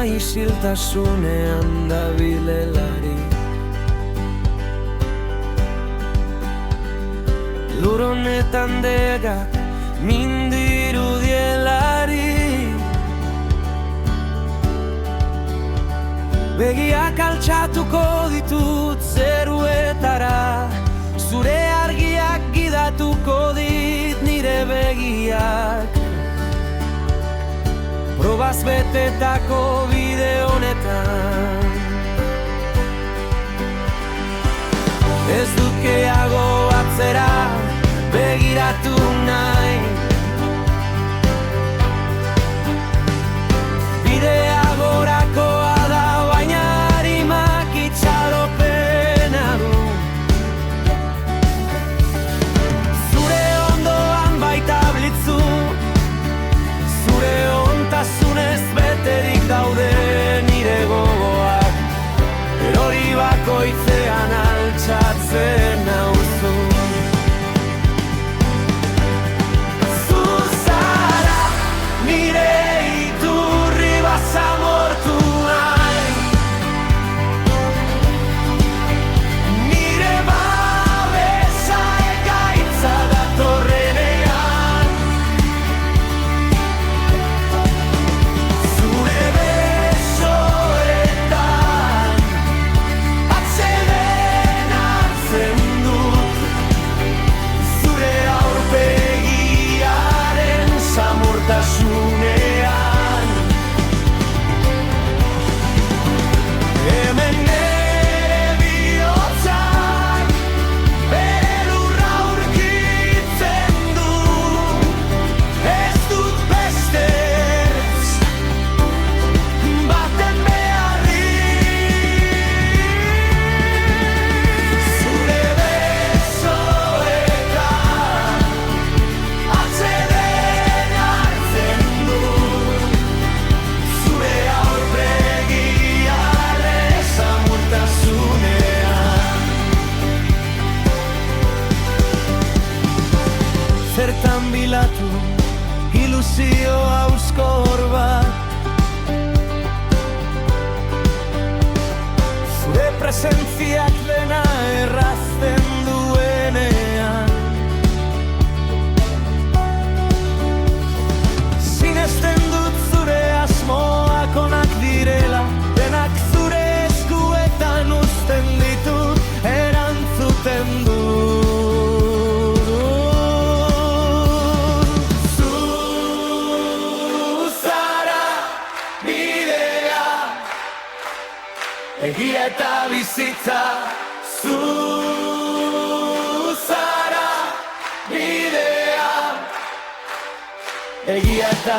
isiltasunean dabilelari. Lur honetan degak mindirudielari. Begiak altxatuko ditut zeruetara, zure argiak gidatuko dit nire begiak. Probaz betetako bide honetan ez dut gehiago atzera begiratu nahi. Bidea gorakoa da, baina arimak itxaropena du. Zure ondoan baita blitzu, zure ontasunez beterik daude nire gogoak. Erori bakoitzean altxatzen nauzu. Zu zara nire iturri basamortu nahi, nire babesa ekaitza datorrenean. Zure besoetan atseden hartzen dut, zure aurpegiaren samurtasunean. Hemen nere bihotzak bere lurra aurkitzen du, ez dut beste ez baten beharrik. Zure besoetan atseden hartzen dut, zure aurpegiaren samurtasunean. Zertan bilatu ilusio hauskor bat, zure presentziak dena errazten duenean. Sinesten dut zure asmoak onak direla, denak zure eskuetan uzten ditut, erantzuten dut. Zu zara bidea, egia eta bizitza. Zu zara bidea, egia eta